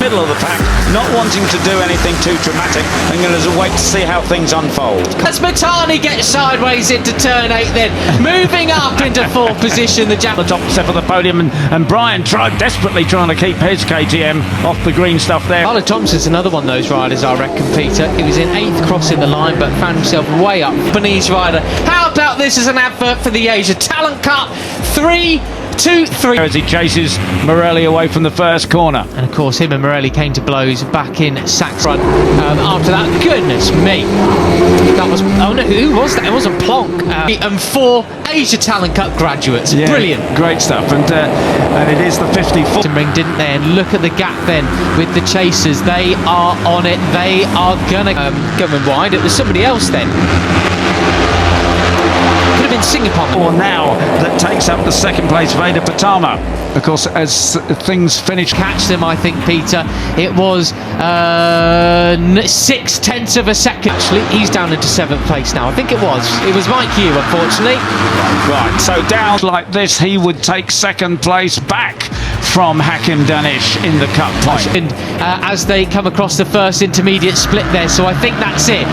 middle of the pack, not wanting to do anything too dramatic, and going to wait to see how things unfold. As Matani gets sideways into turn 8 then, moving up into fourth position, the top step of the podium, and Brian desperately trying to keep his KTM off the green stuff there. Tyler Thompson's another one of those riders, I reckon, Peter. He was in 8th crossing the line, but found himself way up. Japanese rider. How about this as an advert for the Asia Talent Cup? 3, 2, 3. As he chases Morelli away from the first corner. And of course, him and Morelli came to blows back in Sachs run after that. Goodness me. That was, oh no, who was that? It wasn't Plonk. And 4 Asia Talent Cup graduates. Yeah, brilliant. Great stuff. And it is the 54. Ring, didn't they? And look at the gap then with the chasers. They are on it. They are gonna going wide. It was somebody else then. Could have been Singapore. Or now that takes up the second place, Veda Pratama. Of course, as things finish, catch them. I think, Peter. It was 6/10 of a second. Actually, he's down into 7th place now. I think it was Mike Hugh, unfortunately. Right. So down like this, he would take second place back from Hakim Danish in the cut point. And as they come across the first intermediate split there, so I think that's it.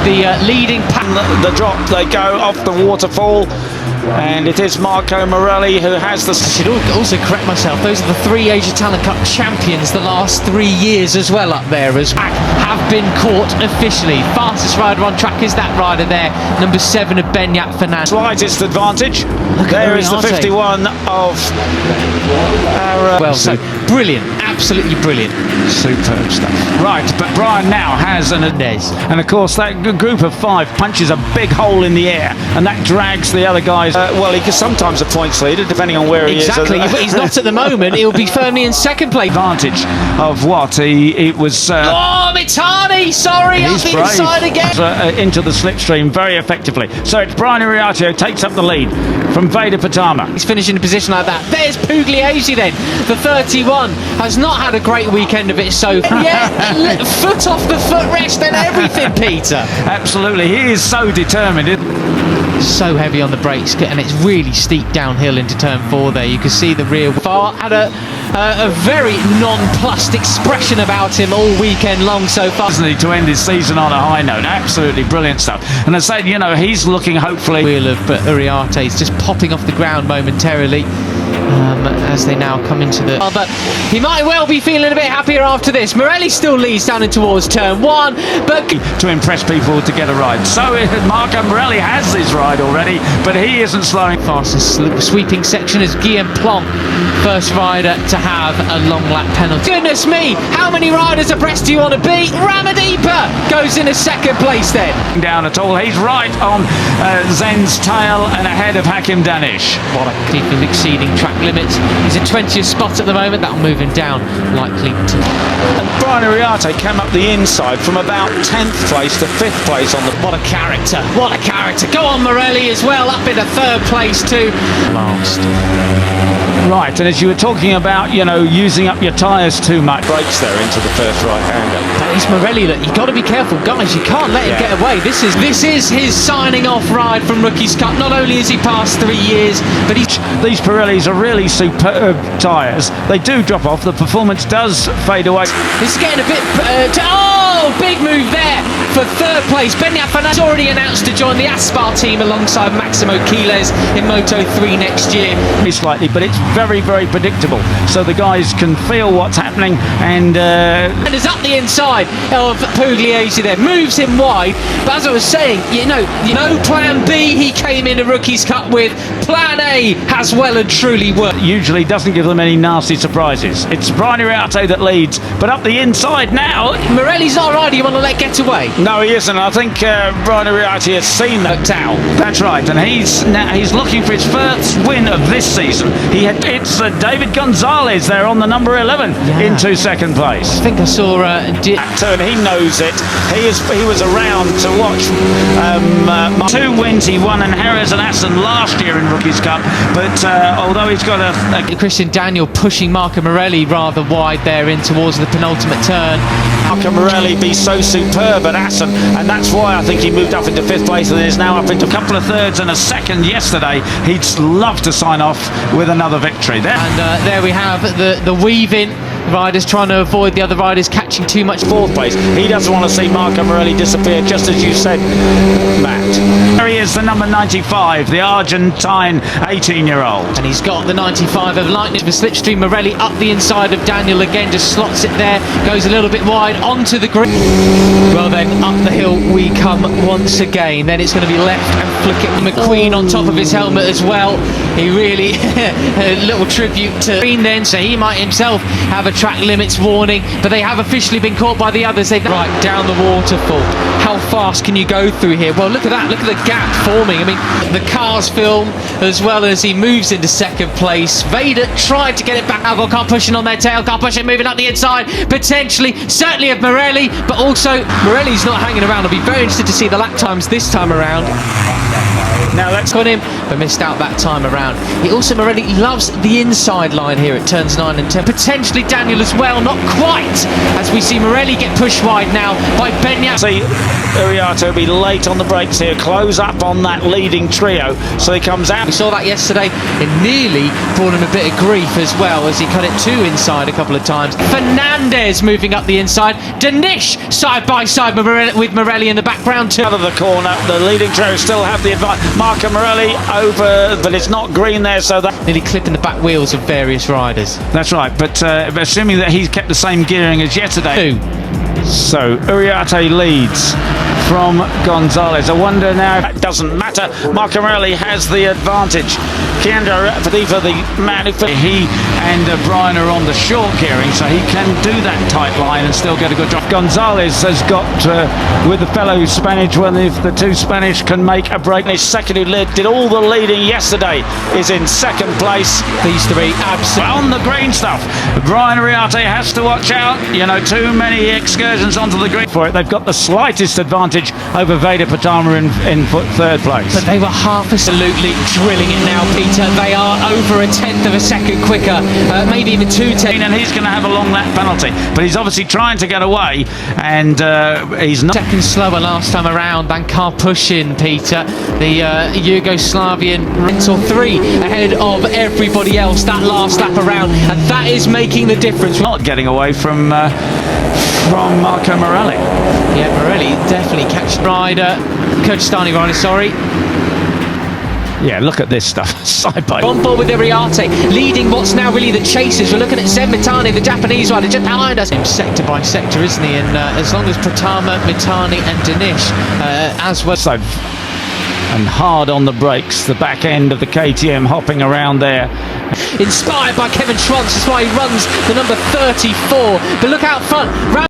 The leading the drop, they go off the waterfall, and it is Marco Morelli who has the... I should also correct myself, those are the 3 Asia Talent Cup champions the last 3 years as well up there, as have been caught officially. Fastest rider on track is that rider there, number 7 of Benyat Fernandez. Slightest advantage. There is the 51 of our... well, so brilliant, absolutely brilliant. Superb stuff. Right, but Brian now has an Inez. And of course that group of 5 punches a big hole in the air, and that drags the other guys. Well, he is sometimes a points leader, depending on where he is. Exactly, but he's not at the moment. He'll be firmly in second place. Advantage of what? It was... oh, Mitani! Sorry, up the inside again. Into the slipstream very effectively. So it's Brian Iriarte who takes up the lead from Veda Pratama. He's finishing a position like that. There's Pugliese then. The 31 has not had a great weekend of it so far. Yeah, foot off the footrest and everything, Peter. Absolutely, he is so determined. So heavy on the brakes, and it's really steep downhill into turn 4 there. You can see the rear far had a very nonplussed expression about him all weekend long so far. To end his season on a high note, absolutely brilliant stuff. And I said, you know, he's looking hopefully... Wheel of Uriarte is just popping off the ground momentarily. As they now come into the... but he might well be feeling a bit happier after this. Morelli still leads down in towards turn 1, but... to impress people to get a ride. So Marco Morelli has his ride already, but he isn't slowing. Fastest sweeping section is Guillaume Plonk, first rider to have a long lap penalty. Goodness me, how many riders abreast do you want to be? Ramadipa goes in a second place then. Down at all, he's right on Zen's tail and ahead of Hakim Danish. What a keeping exceeding track limits. He's at 20th spot at the moment. That'll move him down likely to... And Brian Iriarte came up the inside from about 10th place to 5th place on the... What a character, what a character. Go on, Morelli as well, up into 3rd place too. Last. Right, and as you were talking about, you know, using up your tyres too much. Brakes there into the first right-hander. That is Morelli. Look, you've got to be careful, guys. You can't let him get away. This is his signing off ride from Rookies Cup. Not only has he passed 3 years, but these Pirellis are really superb tyres. They do drop off. The performance does fade away. This is getting a bit... oh, big move there for 3rd place. Benyat Fernandez already announced to join the Aspar team alongside Maximo Quiles in Moto 3 next year. Slightly, but it's very, very predictable. So the guys can feel what's happening, and is up the inside of Pugliese there, moves him wide. But as I was saying, you know, plan B he came in a Rookies Cup with. Plan A has well and truly worked. Usually doesn't give them any nasty surprises. It's Brian Iriarte that leads, but up the inside now. Morelli's not a rider you want to let get away. No, he isn't. I think Brian Iriarte has seen that towel. That's right, and he's looking for his first win of this season. It's David Gonzalez there on the number 11 into 2nd place. I think I saw and he knows it. He was around to watch 2 wins he won in Jerez and Assen last year in Rookies Cup, but although he's got a Christian Daniel pushing Marco Morelli rather wide there in towards the penultimate turn. Marco Morelli be so superb at Assen, and that's why I think he moved up into 5th place and is now up into a couple of 3rds and a 2nd yesterday. He'd love to sign off with another victory there. And there we have the weave-in riders trying to avoid the other riders catching too much. Fourth place. He doesn't want to see Marco Morelli disappear, just as you said, Matt. There he is, the number 95, the Argentine 18-year-old. And he's got the 95 of Lightning for Slipstream. Morelli up the inside of Daniel again, just slots it there, goes a little bit wide onto the green. Well then, up the hill we come once again. Then it's going to be left and flick it. McQueen on top of his helmet as well. He really, a little tribute to Green then, so he might himself have a track limits warning, but they have officially been caught by the others. They've right down the waterfall. How fast can you go through here? Well, look at that, look at the gap forming. I mean, the cars film as well as he moves into second place. Veda tried to get it back. Algor car pushing on their tail, car pushing, moving up the inside, potentially, certainly of Morelli, but also Morelli's not hanging around. I'll be very interested to see the lap times this time around. Now let's on him, but missed out that time around. He also, Morelli loves the inside line here at turns 9 and 10. Potentially Daniel as well, not quite, as we see Morelli get pushed wide now by Benya. See Uriarte will be late on the brakes here, close up on that leading trio, so he comes out. We saw that yesterday. It nearly brought him a bit of grief as well, as he cut it too inside a couple of times. Fernandez moving up the inside. Danish side by side with Morelli in the background too. Out of the corner, the leading trio still have the advantage. Marco Morelli over, but it's not green there, so that nearly clipping the back wheels of various riders. That's right, but assuming that he's kept the same gearing as yesterday. So Uriarte leads from Gonzalez. I wonder now, that doesn't matter. Marco Morelli has the advantage. Keandro Fadifa, the man who he and Brian are on the short gearing, so he can do that tight line and still get a good drive. Gonzalez has got with the fellow Spanish, well, if the two Spanish can make a break. His second, who did all the leading yesterday, is in second place. These three absolutely on the green stuff. Brian Uriarte has to watch out. You know, too many excursions onto the green for it. They've got the slightest advantage over Veda Pratama in third place. But they were absolutely drilling it now, Peter. They are over a tenth of a second quicker, maybe even 2/10. And he's going to have a long lap penalty. But he's obviously trying to get away, and he's not. Second slower last time around than car pushing, Peter. The Yugoslavian rental 3 ahead of everybody else that last lap around, and that is making the difference. Not getting away from Marco Morelli. Yeah, Morelli definitely catching rider, Kyrgyzstani rider, sorry. Yeah, look at this stuff, side by on board with Uriarte, leading what's now really the chasers. We're looking at Zen Mitani, the Japanese rider, just behind us. Sector by sector, isn't he? And as long as Pratama, Mitani and Danish as well. So, and hard on the brakes, the back end of the KTM hopping around there. Inspired by Kevin Schwantz, that's why he runs the number 34. But look out front.